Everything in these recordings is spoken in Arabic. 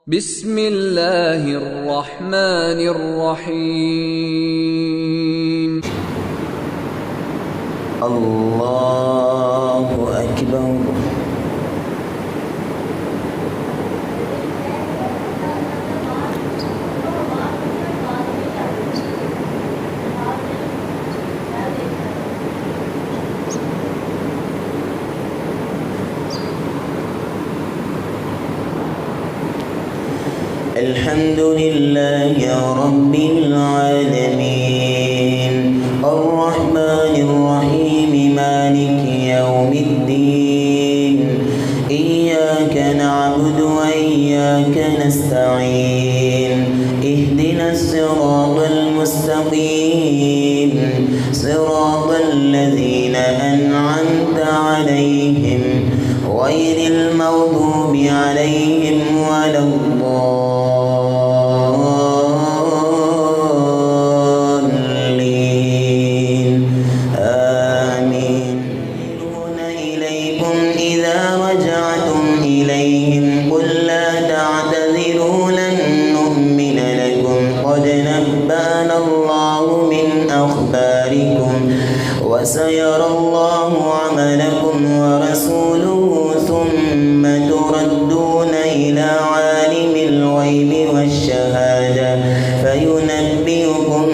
بسم الله الرحمن الرحيم. الله أكبر. الحمد لله رب العالمين الرحمن الرحيم مالك يوم الدين إياك نعبد وإياك نستعين اهدنا الصراط المستقيم صراط الذين أنعمت عليهم غير المغضوب عليهم ولا الضالين آمين. يُؤْمِنُونَ إليكم إذا رجعتم إليهم قل لا تعتذروا لن نؤمن لكم قد نبأنا الله من أخباركم وسيرى الله عملكم ورسوله ثم تردون إلى عالم الغيب والشهادة فينبئكم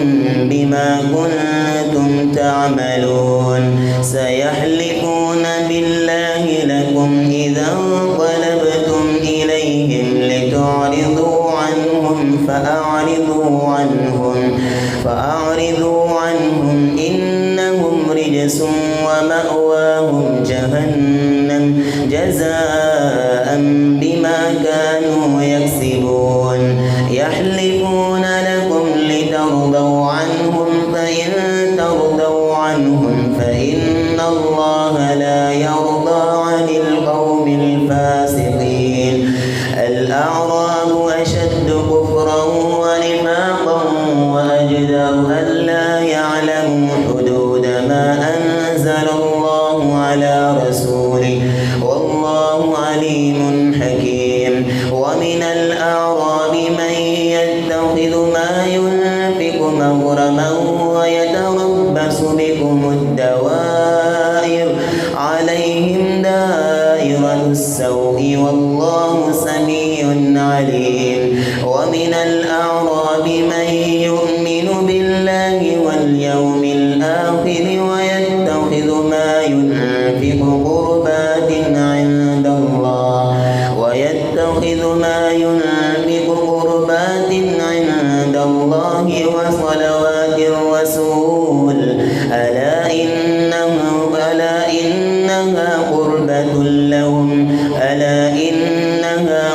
بما كنتم تعملون. سيحلفون بالله لكم إذا انقلبتم إليهم لتعرضوا عنهم فأعرضوا عنهم إنهم رجس ومأواهم جهنم جزاء بما كانوا يكسبون. يحلفون لكم لترضوا عنهم فإن ترضوا عنهم فإن الله لا يرضى عن القوم الفاسقين. الأعراب أشد كفرا ونفاقا وأجدر ألا يعلموا حدود ما أنزل الله على رسوله والله عليم حكيم. ومن الأعراب من يتخذ ما ينفق مغرما ويتربص بكم الدوائر عليهم دائرة السوء والله سميع عليم. ومن الأعراب من يؤمن بالله واليوم الآخر ويتخذ ما ينفق قربات عند الله وصلوات الرسول ألا إنها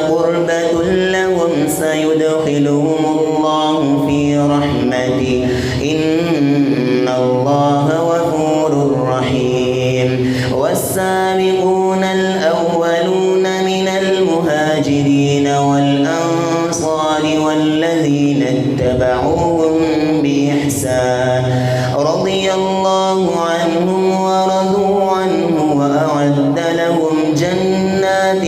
قربة لهم سيدخلهم الله في رحمته إن الله غفور رحيم. والسابقون الأولون من المهاجرين والأنصار والذين اتبعوهم بإحسان رضي الله عنهم ورضوا عنه وأعد لهم جنات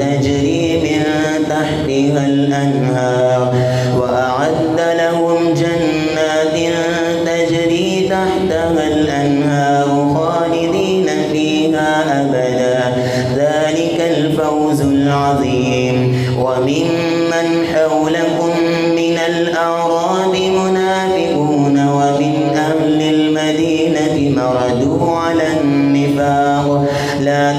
تجري من تحتها الأنهار خالدين فيها أبدا ذلك الفوز العظيم. وممن حولكم من الأعراب منافقون ومن أهل المدينة مردوا على النفاق لا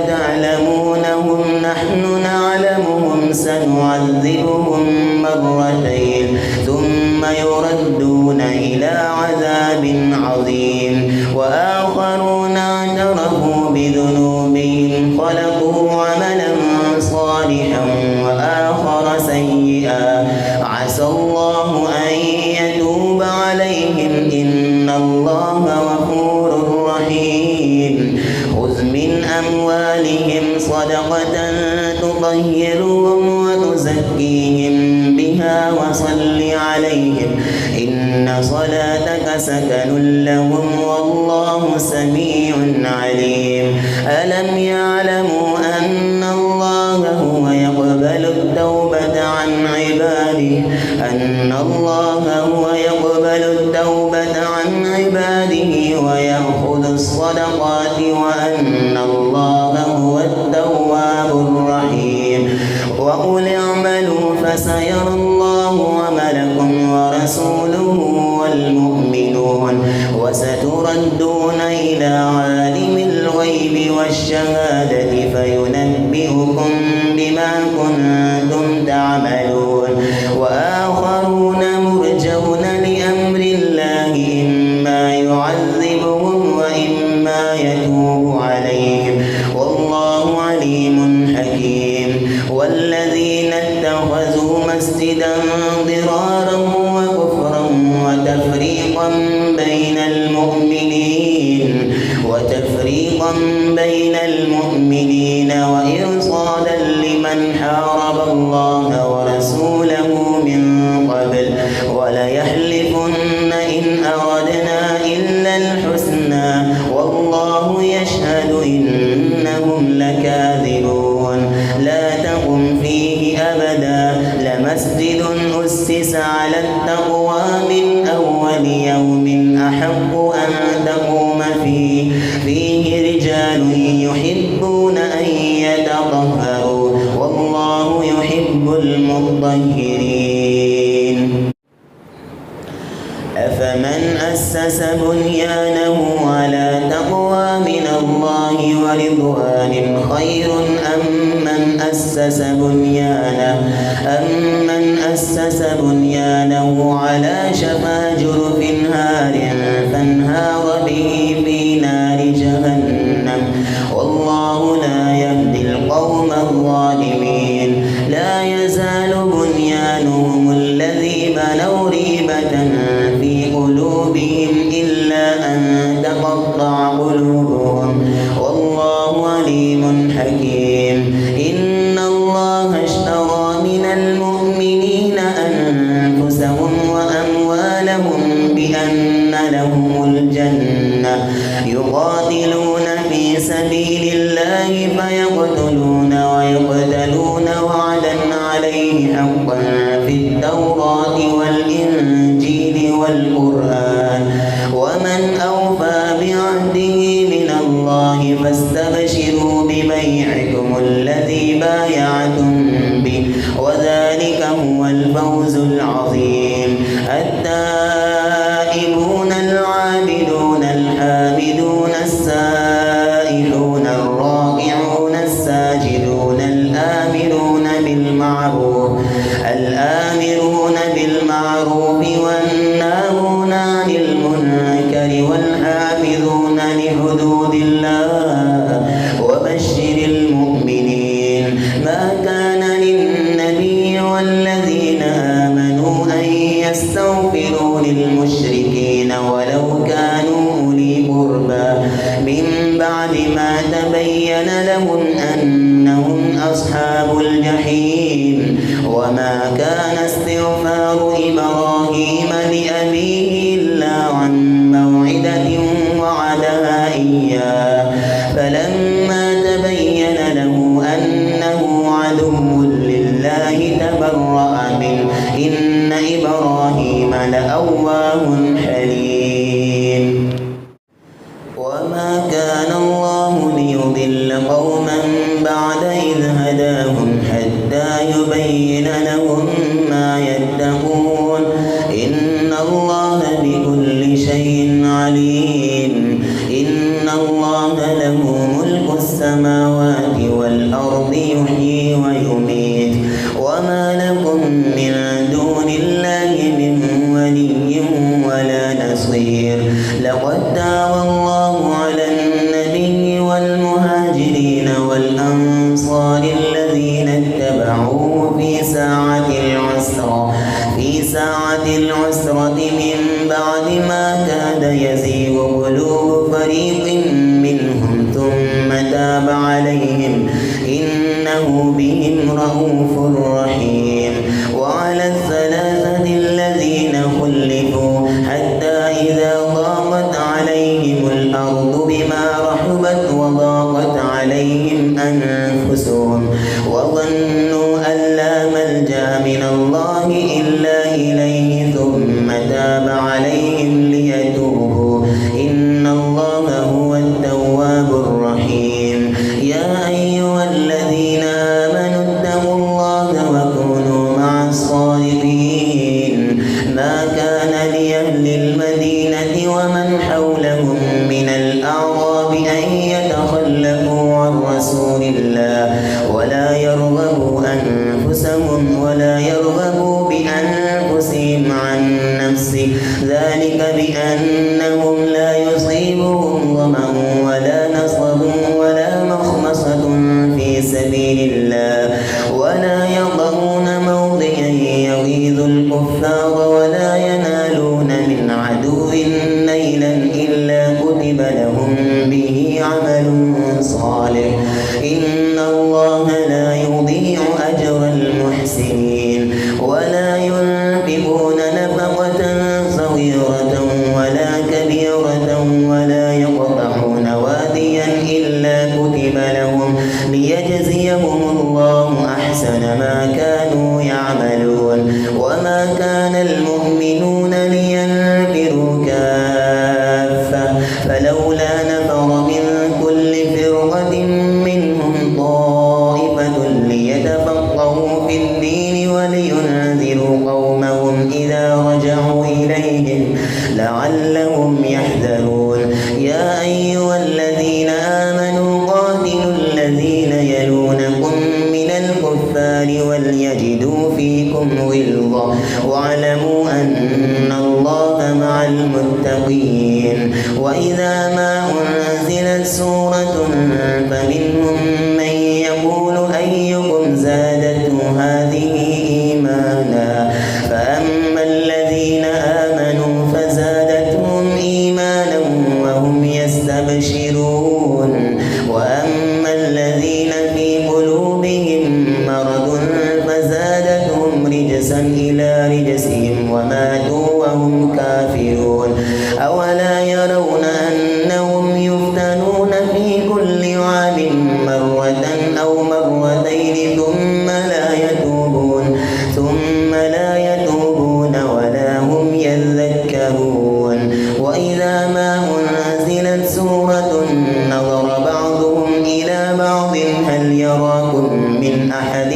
تعلمونهم نحن نعلمهم سنعذبهم مرتين ثم يردون إلى عذاب عظيم. وآخرون اعترفوا بذنوبهم خلقوا عملا صالحا وآخر سيئا عسى الله أن يتوب عليهم إن الله غفور رحيم. خذ من أموالهم صدقة تطهرهم وتزكيهم بها وصل عليهم إن صلاتك سكن لهم والله سميع عليم. ألم يعلموا أن الله هو يقبل التوبة عن عباده ويأخذ الصدقات وأن الله هو التواب الرحيم. وقل اعملوا فسيرى الله عملكم ورسوله والمؤمنون وستردون إلى عالم الغيب والشهادة فينبئكم بما كنتم تعملون. وآخرون مرجون لأمر الله إما يعذبهم وإما يتوب عليهم والله عليم حكيم. والذين اتخذوا مسجدا ضرارا وكفرا وتفريقا بين المؤمنين وإرصادا لمن حارب الله ورسوله من قبل وليحلفن إن أردنا إلا الحسنى والله يشهد إنهم لكاذبون. لا تقم فيه أبدا لمسجد أسس على التقوى من أول يوم أحق أن تقوم فيه رجال يحبون أن يتطهروا والله يحب المطهرين. أفمن أسس بنيانه على تقوى من الله ورضوان خير أم من أسس بنيانه على شفا جرف هار فانهار به في نار جهنم والله لا يهدي القوم الظالمين. لا يزال بنيانهم الذي بنوا ريبة في قلوبهم إلا أن تقطع قلوبهم والله عليم حكيم. إن الله اشترى من المؤمنين أنفسهم وأموالهم بأن لهم الجنة يقاتلون في سبيل الله فيقتلون ويقتلون وعدا عليه حقا في التوراة والإنجيل والقرآن ومن أوفى بعهده من الله فاستبشروا ببيعكم الذي بايعتم به وذلك هو الفوز العظيم. التائبون العابدون الحامدون السائحون الراكعون الساجدون الآمرون بالمعروف والناهون عن المنكر والحافظون لحدود الله وبشر المؤمنين. ما كان للنبي والذين آمنوا أن يستغفروا للمشركين ولو كانوا أولي قربى من بعد ما تبين لهم أنهم أصحاب الجحيم. وما كان استغفار إبراهيم لأبيه إلا عن موعدة وعدها إياه فلما تبين له أنه عدو لله تبرأ منه إن إبراهيم لأواه حليم. وما كان الله ليضل قوما بعد إذ هداهم حتى يبين لهم ما يتقون إن الله بكل شيء عليم. إن الله له ملك السماوات والأرض يحيي ويميت وما لكم من دون الله من ولي ولا نصير. لقد تاب الله على النبي والمهاجرين والأنصار الذين اتبعوه في ساعة العسرة من بعد ما كاد يزيغ قلوب فريق منهم ثم تاب عليهم إنه بهم رءوف رحيم. وعلى الثلاثة الذين خلفوا حتى إذا ضاقت عليهم الأرض بما رحبت وضاقت عليهم أنفسهم وظنوا أن لا لا ملجأ من الله إلا إليه ثم تاب عليهم ليتوبوا إن الله هو التواب الرحيم. يا أيها الذين آمنوا اتقوا الله وكونوا مع الصادقين. ما كان لأهل المدينة ومن حولهم من الأعراب أن يتخلفوا عن رسول الله ولا يرغبوا بأنفسهم عن نفسه ذلك بأنهم لا يصيبهم ظمأ ولا نصب ولا مخمصة في سبيل الله ولا يطؤون موطئا يغيظ الكفار ولا ينالون من عدو نيلا إلا كتب لهم به عمل صالح إن الله لا يضيع أجر المحسنين. ولا ينفقون نفقة صغيرة ولا كبيرة ولا يقطعون واديا إلا كتب لهم ليجزيهم الله أحسن ما كانوا يعملون. وما كان المؤمنون لينفروا كافة فلولا نفر من كل فرقة منهم طائفة ليتفقهوا في الدين ولينذروا قومهم إذا رجعوا إليهم لعلهم يحذرون. يا أيها الذين آمنوا قاتلوا الذين يلونكم من الكفار وليجدوا فيكم غلظة واعلموا أن الله مع المتقين. وإذا ما أنزلت سورة فمنهم من يقول أيكم زادته هذه إيمانا فأما الذين آمنوا فزادتهم إيمانا وهم يستبشرون وأما الذين في قلوبهم مرض فزادتهم رجسا إلى رجسهم وماتوا وهم كافرون. أولا يرون أنهم يفتنون في كل عام مرة أو مرتين ثم لا يتوبون ولا هم يذكرون. وإذا ما أنزلت سورة نظر بعضهم إلى بعض هل يراكم من أحد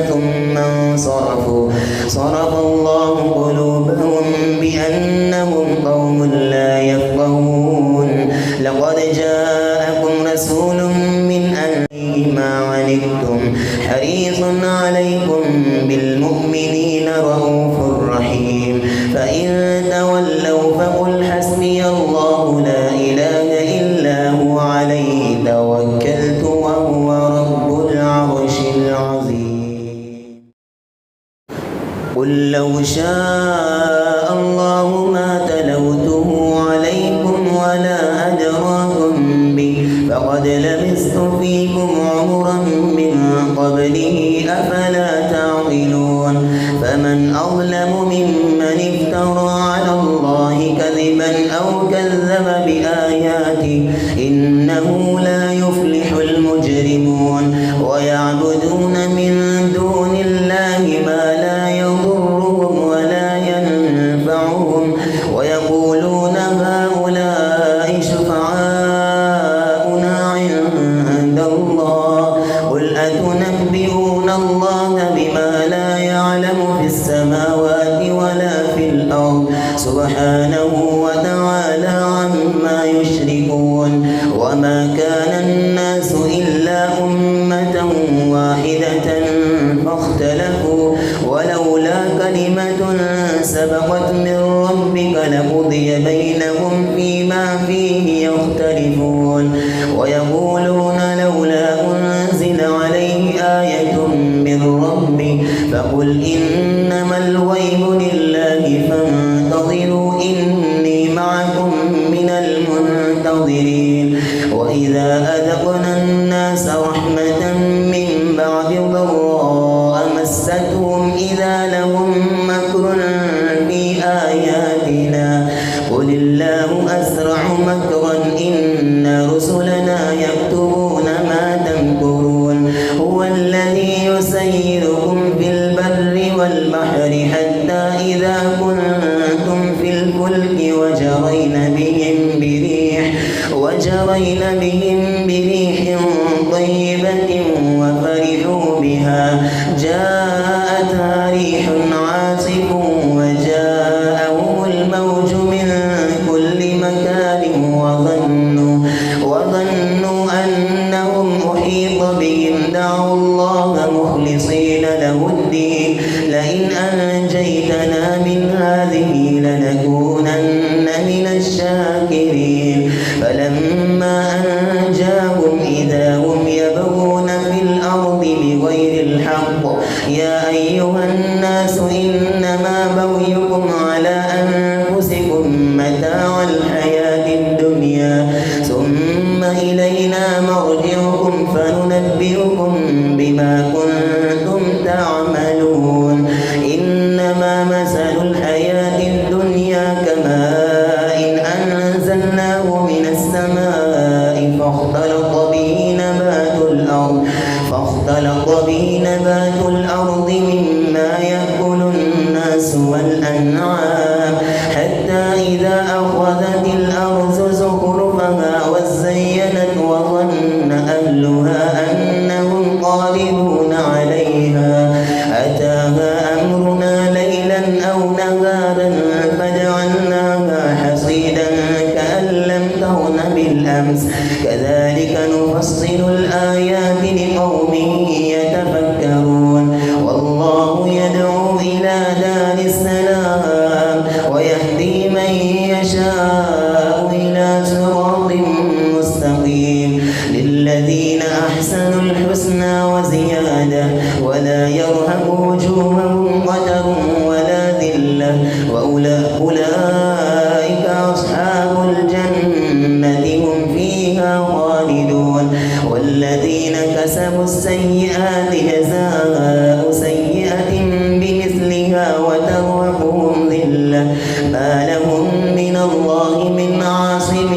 ثم انصرفوا صرف الله قلوبهم بأنهم قوم لا يفقهون. لقد جاءكم رسول من أنفسكم ما عنتم حريص عليكم بالمؤمنين رؤوف رحيم. فإن تولوا فقل حسبي الله لا إله إلا هو عليه توكلت وهو رب العرش العظيم. قل لو شاء الله ما تلوته عليكم ولا أدراكم به فقد لبثت فيكم عمرا من قبله أفلا تعقلون. فمن أظلم ممن افترى على الله كذبا أو كذب بآياته إنه لا يفلح المجرمون. ويعبدون من دون الله ما لا يضرهم ولا ينفعهم ويقولون هؤلاء شفعاؤنا عند الله قل أتنبئون الله بما لا يعلم في السماوات ولا في الأرض سبحانه وتعالى عما يشركون. وما كان الناس إلا أمة واحدة فاختلفوا ولولا كلمة سبقت من ربك لقضي بينهم فيما فيه يختلفون. ويقولون لولا أنزل عليه آية من ربه فقل إنما الغيب لله فانتظروا إني معكم من المنتظرين. وإذا أذقنا الناس رحمة من بعد ضراء مستهم إذا لهم مكر في آياتنا قل الله أسرع مكرا إن رسلنا يكتبون ما تمكرون. هو الذي يسيركم في البحر والبحر حتى إذا كنتم في الفلك وجرين بهم بريح طيبة وفرحوا بها جاءتها ريح عاصف وجاءهم الموج من كل مكان وظنوا أنهم أحيط بهم دعوا الله مخلصين له الدين لئن أنجيتنا من هذه لنكونن من الشاكرين فلما أنجاهم إذا هم يبغون في الأرض بغير الحق يا أيها الناس إنما بغيكم على أنفسكم متاع الحياة الدنيا ثم إلينا مرجعكم فننبئكم بما كنتم تعملون إنما مثل الحياة الدنيا كماء أنزلناه من السماء فاختلط به نبات الأرض مما يأكل الناس والأنعام حتى إذا أخذت الأرض زخرفها وزينت وظن أهلها أنهم قادرون عليها أتاها أمرنا ليلا أو نهارا فجعلناها حصيدا كأن لم تغن بالأمس كذلك نفصل الآيات لقوم يتفكرون والله يدعو إلى دار السلام ويهدي من يشاء إلى صراط مستقيم للذين أحسنوا الحسنى وزيادة ولا يرهق وجوههم قتر ولا ذلة وأولئك أصحاب الجنة هم فيها خالدون والذين كسبوا السيئات جزاء سيئة بمثلها وترهقهم ذلة ما لهم من الله من عاصم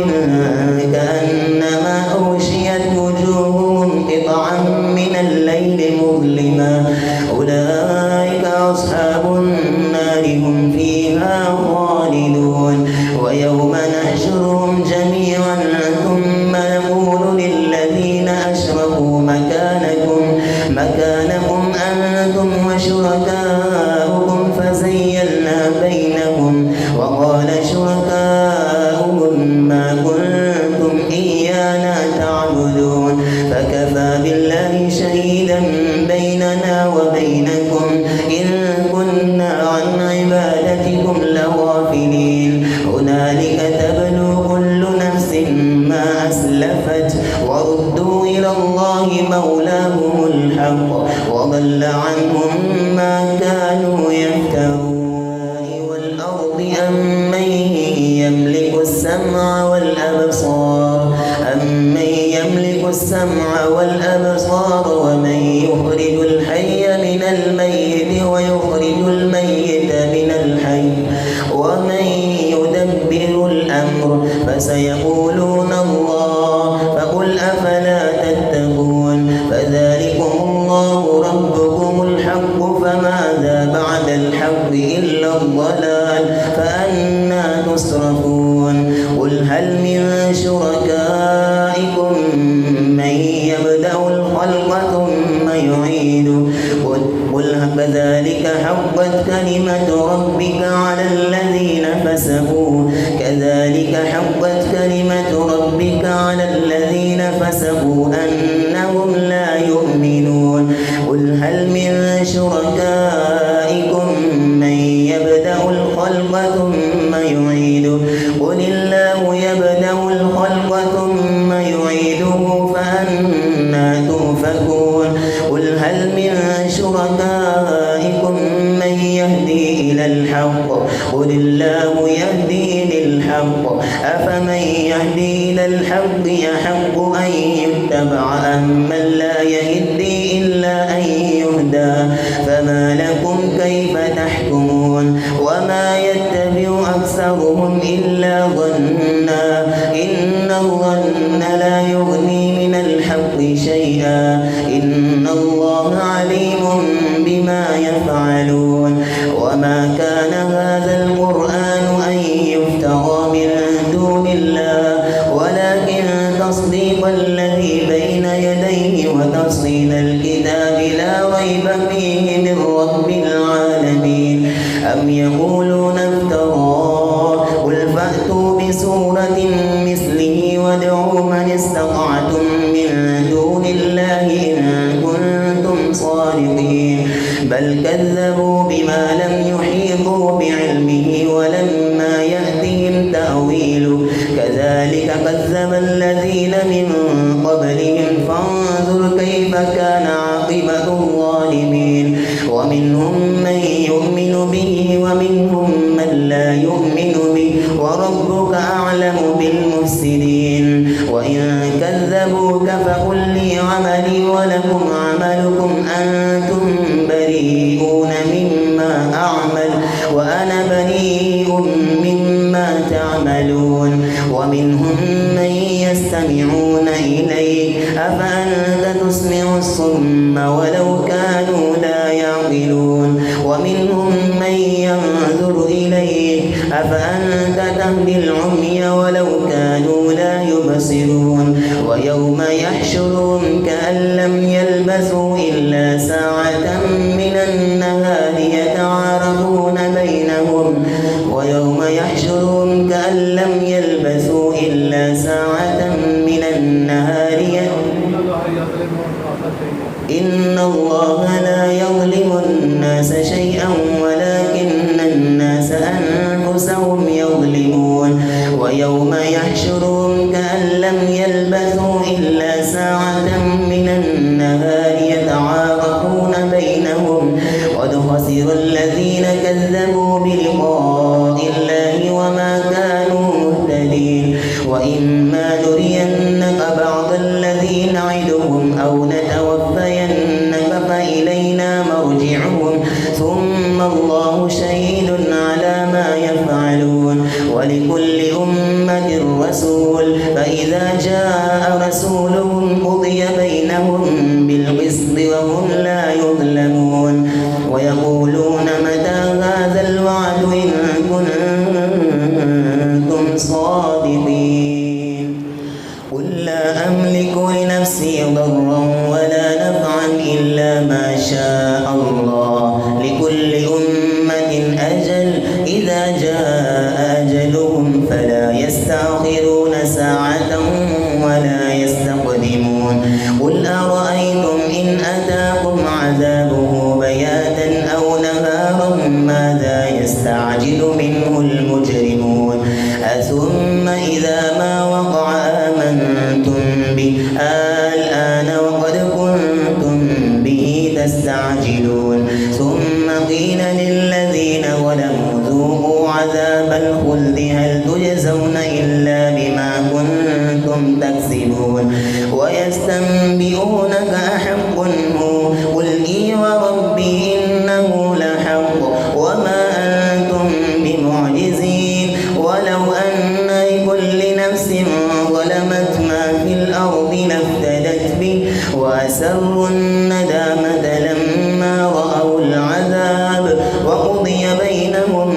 كأنما أغشيت وجوههم قطعا من الليل مظلما أولئك أصحاب النار هم فيها خالدون ويوم نحشرهم جميعا ثم نقول للذين أشركوا مكانكم أنتم وشركاؤكم فزيلنا بينهم وقال شركاؤهم ما كنتم إيانا تعبدون فكفى بالله شهيدا بيننا وبينكم إن كنا عن عبادتكم لغافلين هنالك تبلو كل نفس ما أسلفت وردوا إلى الله مولاهم الحق وضل عنهم ما كانوا يفترون والأرض أمن يملك السمع والأبصار ومن يخرج الحي من الميت ويخرج الميت من الحي ومن يدبر الأمر فسيقولون الله فقل أفلا تتقون فذلكم الله ربكم الحق فماذا بعد الحق إلا الضلال فأنى تصرفون قل هل من شركائكم من يبدأ الخلق ثم يعيده قل كذلك حقت كلمة ربك على الذين فسقوا أنهم لا يؤمنون قل هل من شركائكم من يبدأ الخلق ثم يعيده قل الله يبدأ الخلق ثم يعيده فأنى تؤفكون قل هل من شركائكم من يهدي إلى الحق قل الله يهدي للحق أفمن يهدي إلى الحق يحق أن يتبع أمن لا يهدي إلا أن يهدى فما لكم كيف تحكمون وما يتبع أكثرهم إلا ظنا إن الظن لا يغني من الحق شيئا إن الله عليم بما يفعل يفعلون وما كان هذا القرآن أن يفترى من دون الله ولكن تصديق الذي بين يديه وتفصيل الكتاب لا ريب فيه من رب العالمين أم يقولون افتراه قل فأتوا بسورة مثله وادعوا من استطعتم من دون الله إن كنتم صادقين بل كذبوا بما لم يحيطوا بعلمه ولما يأتهم تأويله كذلك كذب الذين من قبلهم فانظر كيف كان عاقبة الظالمين ومنهم من يؤمن به ومنهم من لا يؤمن به وربك أعلم بالمفسدين وإن كذبوك فقل لي عملي ولكم عملكم أنتم بريئون مما أعمل وأنا بريء مما تعملون ومنهم من يستمعون إليك أفأنت تسمع الصم ولو كانوا لا يعقلون ومنهم من ينظر إليك أفأنت تهدي العمي ولو كانوا لا يبصرون ويوم يحشرهم كأن لم يلبثوا إلا ساعة من النهار يتعارفون بينهم ويوم يحشرهم كأن لم يلبثوا إلا ساعة من النهار إن الله لا يظلم الناس شيئا ولكن الناس أنفسهم يظلمون ويوم يحشرهم كأن لم يلبثوا إلا ساعة من النهار يتعارفون بينهم قد خسر الذين كذبوا بلقاء الله وما كانوا مهتدين وإما نرينك بعض الذي نعدهم أو نتوفينك فإلينا مرجعهم ثم الله شهيد على ما يفعلون ولكل أمة رسول فإذا جاء رسولهم قضي بينهم بالقسط وهم لا يظلمون ويقولون متى هذا الوعد إن كنتم صادقين قل لا أملك لنفسي ضرا ولا نفعا إلا ما شاء الله لكل أمة أجل إذا جاء أجلهم فلا يستأخرون ساعة ولا يستقدمون قل أرأيتم إن أتاكم عذابه بياتا أو نهارا ماذا يستعجل منه المجرمون أثم إذا ما وقع آمنتم به الآن وقد كنتم به تستعجلون ثم قيل للذين ظلموا ذوقوا عذاب الخلد هل تجزون إلا بما كنتم تكسبون ويستنبئونك أحق هو قل إي وربي إنه لحق وما أنتم بمعجزين ولو أن لكل نفس ظلمت ما في الأرض لافتدت به وأسروا الندامة لما رأوا العذاب وقضي بينهم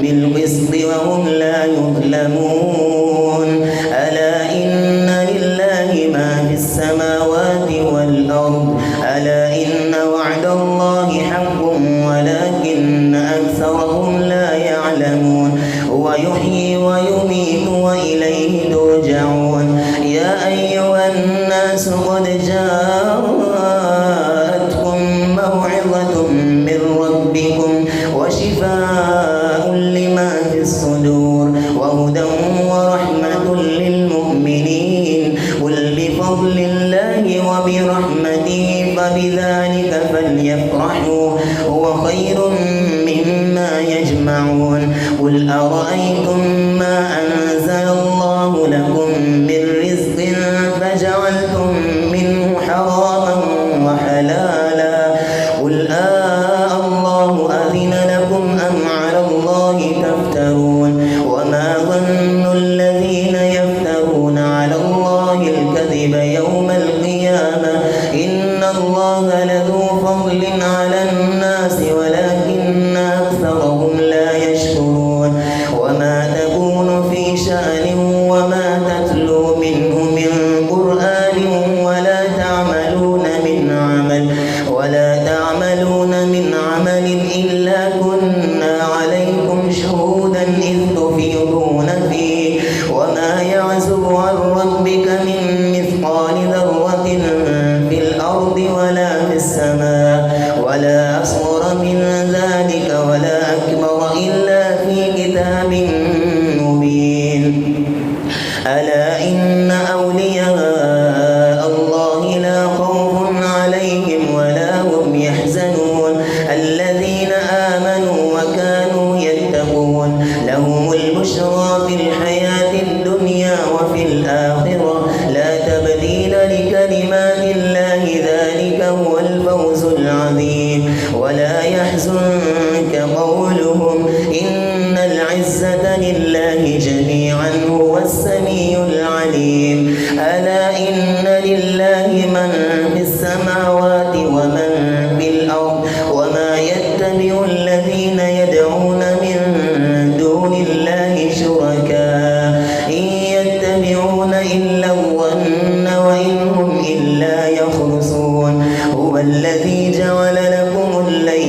بالقسط وهم لا يظلمون ألا إن لله ما في السماوات والأرض ألا إن وعد الله حق ولكن أكثرهم لا يعلمون هو يحيي ويميت وإليه ترجعون يا أيها الناس قد جاءتكم موعظة من ربكم وشفاء لما في الصدور وهدى ورحمة للمؤمنين قل بفضل الله وبرحمته فبذلك فليفرحوا هو خير مما يجمعون قل أرأيتم ما أنزل الله لكم من رزق فجعلتم منه حراما وحلالا قل الله أذن لكم أم على الله تفترون وما ظن الذين يفترون على الله الكذب يوم القيامة إن الله لذو فضل على الناس ولا يحزنك قولهم إن العزة لله جميعا هو السميع العليم ألا إن لله من في السماوات ومن في الأرض وما يتبع الذين يدعون من دون الله شركاء إن يتبعون إلا الظن وإن هم إلا يخرصون هو الذي جعل لكم الليل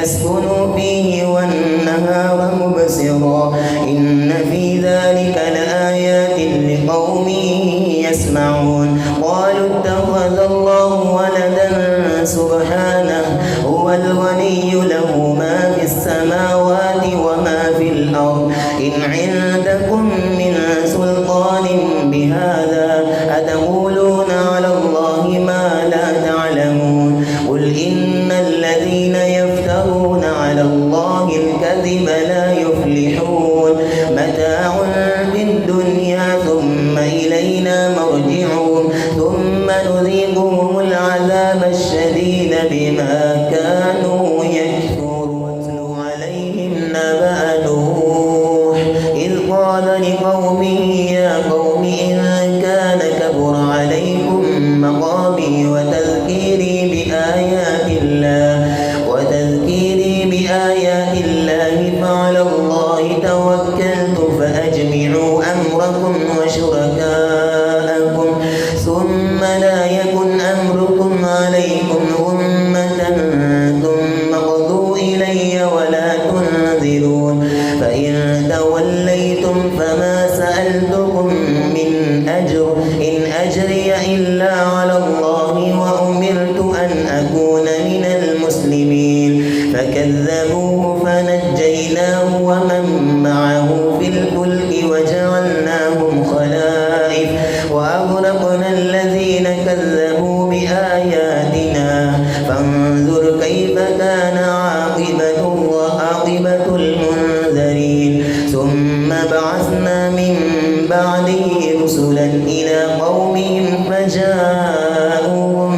لتسكنوا فيه والنهار مبصرا إن في ذلك لآيات لقوم يسمعون قالوا اتخذ الله ولدا سبحانه هو الغني له ما في السماوات وما في الأرض إن عندكم من سلطان بهذا أتقولون على الله ما لا تعلمون قل إن الذين يفترون على الله الكذب لا يفلحون متاع في الدنيا ثم إلينا مرجعهم ثم نذيقهم العذاب الشديد بما كانوا يكفرون واتل عليهم نبأ نوح إذ قال لقومه يا قوم إن كان كبر عليكم مقامي وتذكيري بآيات الله فعلى الله توكلت فأجمعوا أمركم وشركاءكم ثم لا يكن أمركم عليكم غمة ثم اقضوا إلي ولا تنذرون فإن توليتم فما سألتكم من أجر إن أجري إلا على الله وأمرت أن أكون من المسلمين فكذبوه فنجيناه ومن معه في الفلك وجعلناهم خلائف وأغرقنا الذين كذبوا بآياتنا فانظر كيف كان عاقبة المنذرين ثم بعثنا من بعده رسلا إلى قومهم فجاءوهم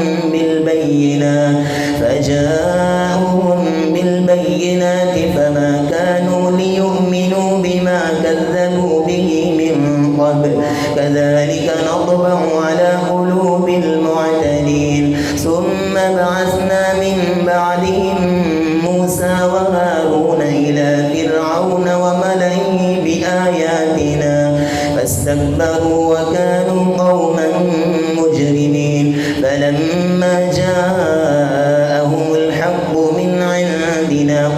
بالبينات فما كانوا ليؤمنوا بما كذبوا به من قبل كذلك نطبع على قلوب المعتدين ثم بعثنا من بعدهم موسى وهارون إلى فرعون وملئه بآياتنا فاستكبروا وكانوا قوما مجرمين فلما جاءهم الحق من عندنا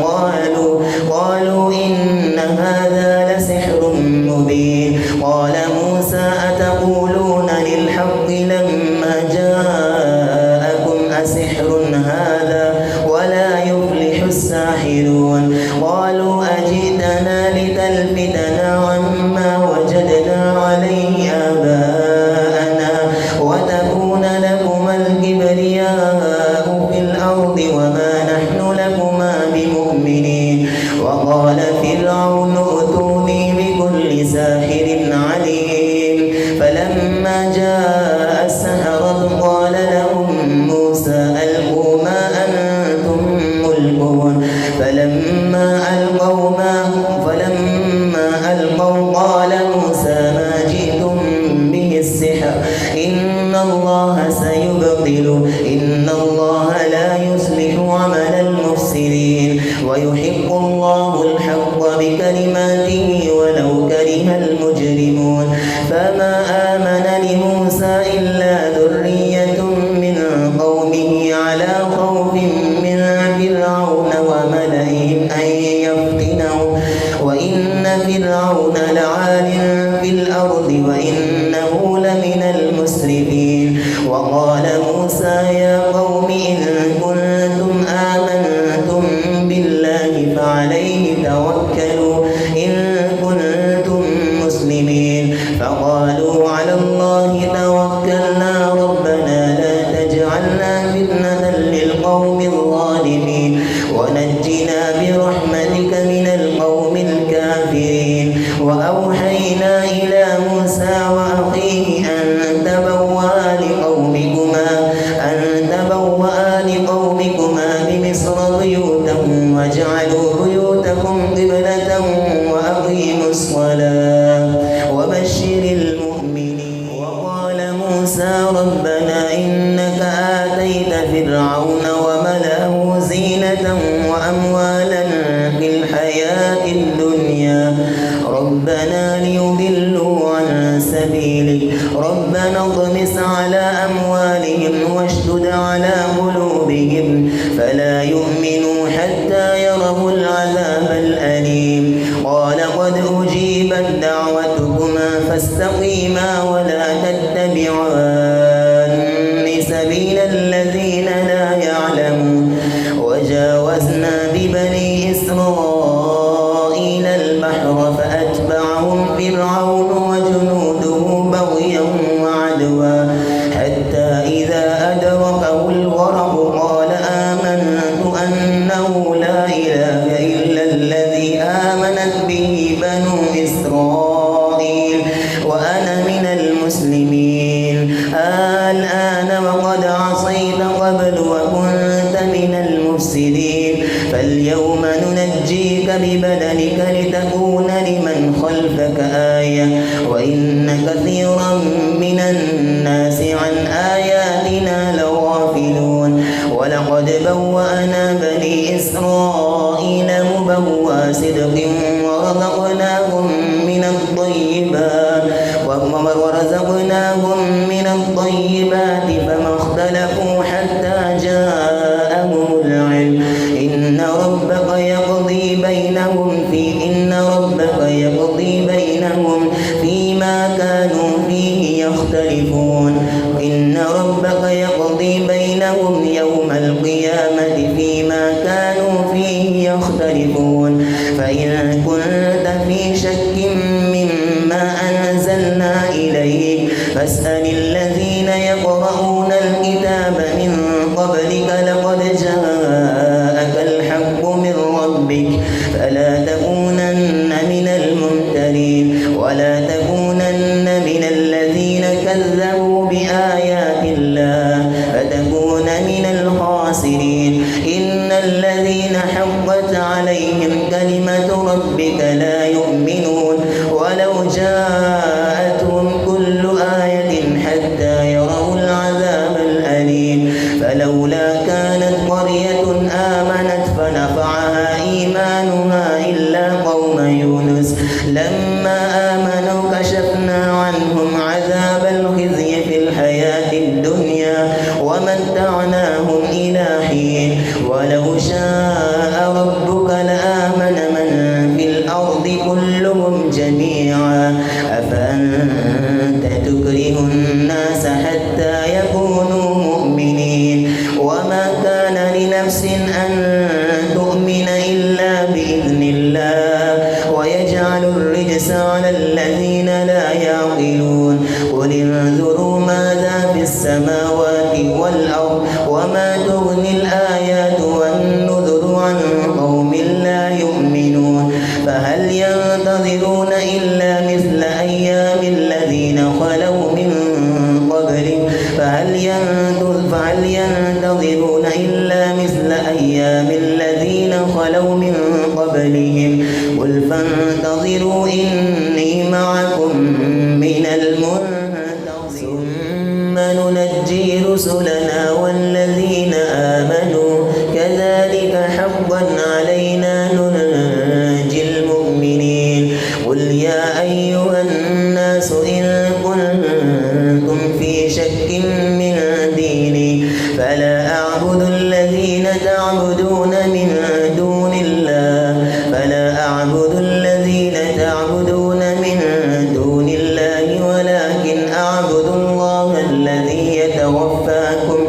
قالوا إن هذا لسحر مبين قال موسى أتقولون للحق لما جاءكم أسحر هذا ولا يفلح الساحرون قالوا أجئتنا لتلفتنا عما وجدنا عليه آباءنا وتكون لكما الكبرياء في الأرض وما نحن لكما بمؤمنين وقال فرعون ائتوني بكل ساحر عليم فلما جاء السحرة قال لهم موسى ألقوا ما أنتم ملقون فلما ألقوا قال موسى ما جئتم به السحر إن الله سيبطل إن الله لا يصلح عمل المفسدين ويحق الله الحق بكلماته ولو كره المجرمون فما آمن لموسى إلا ذرية من قومه على خوف من فرعون وملئهم أن يفتنوا وإن فرعون لعال في الأرض وإنه لمن المسرفين وقال موسى يا قوم إن كنتم آمنتم بالله فعليه توكلوا إن كنتم مسلمين فقالوا على الله توكلنا ربنا لا تجعلنا فتنة للقوم الظالمين ونجنا برحمتك من القوم الكافرين وأوحينا إلى موسى وأخيه أن تبوأ لقومكما بمصر بيوتا واجعلوا بيوتكم قبلة وأقيموا الصلاة وبشر المؤمنين. وقال موسى ربنا إنك آتيت فرعون وملأه زينة وأموالا في الحياة الدنيا ربنا ليضلوا عن سبيلك ربنا اطمس على أموالهم واشدد على قلوبهم فلا يؤمنوا حتى يروا العذاب الأليم. قال قد أجيبت دعوتكما فاستقيما ولا تتبعان سبيل الذين لا يعلمون. وجاوزنا ببني إسرائيل البحر فأتبعهم فرعون وجنوده بغيا وعدوا حتى إذا أدركه الغرق قال آمنت أنه لا إله إلا الذي آمنت به بنو إسرائيل وأنا من المسلمين. الآن وقد عصيت قبل وكنت من المفسدين فاليوم ننجيك ببدنك لتكون لمن خلفك آية وإن كثيرا من الناس عن آياتنا لغافلون. ولقد بوأنا بني إسرائيل مبوأ صدق ورزقناهم من الطيبات فما اختلفوا حتى جاءهم العلم إن ربك يقضي بينهم فيما كانوا فيه يختلفون. إن ربك يقضي بينهم يوم القيامة فيما كانوا فيه يختلفون. فإن كنت في شك مما أنزلنا إليك فاسأل الذين يقرؤون الكتاب من قبلك لقد جاءك الحق من ربك فلا تكونن من الممترين ولا تكونن من الذين كذبوا بآيات الله فتكون من الخاسرين. إن الذين حقت عليهم كلمة ربك لا يؤمنون ولو جاءتهم كل آية حتى يروا العذاب الأليم. فلولا كانت قرية آمنت فنفعها إيمانها إلا قوم يونس لما آمنوا كشفنا عنهم عذاب الخزي في الحياة الدنيا ومتعناهم إلى حين. ولو شاء ربك لآمن من في الأرض كلهم جميعا أفأنت تكره الناس حتى يكونوا مؤمنين. وما كان لنفس أن تؤمن إلا بإذن الله ويجعل الرجس على الذين لا يعقلون. قل انظروا ماذا في السماوات والأرض وما تغني الآيات والنذر عن قوم لا يؤمنون. فهل ينتظرون إلا مثل أيام الذين خلوا من قبلهم قل فانتظروا إني معكم من المنتظرين. ثم ننجي رسلنا والذين آمنوا كذلك حقا علينا ننجي المؤمنين. قل يا أيها الناس إن كنتم في شك من ديني فلا أعبد الذين تعبدون من دون الله ولكن أعبد الله الذي يتوفاكم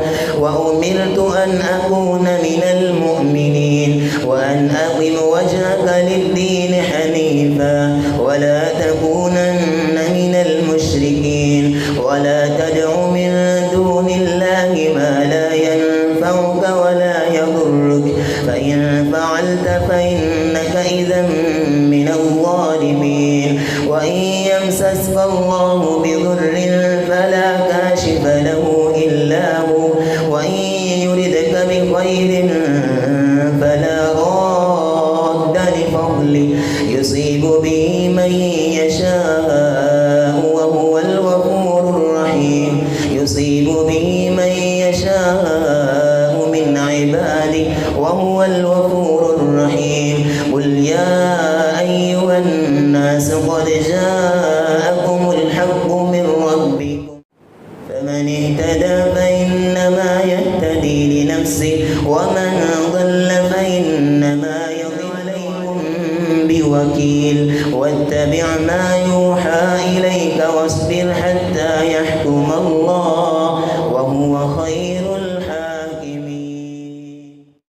وأمرت أن أكون من المؤمنين وأن أقم وجهك للدين حنيفا ولا تكونن من المشركين ولا تدع من دون الله ما لا ينفعك ولا يضرك فإن فعلت فإنك إذا من الظالمين. وإن يمسسك الله بضر فلا كاشف له إلا هو وإن يردك بخير فلا راد يصيب به من يشاء وهو الغفور الرحيم يصيب به من يشاء من عباده وهو الغفور الرحيم قل يا أيها الناس قد جاءكم الحق من ربكم فمن اهتدى فإنما يهتدي لنفسه ومن ضل فإنما يضل عليكم بوكيل واتبع ما يوحى إليك واصبر حتى يحكم الله وهو خير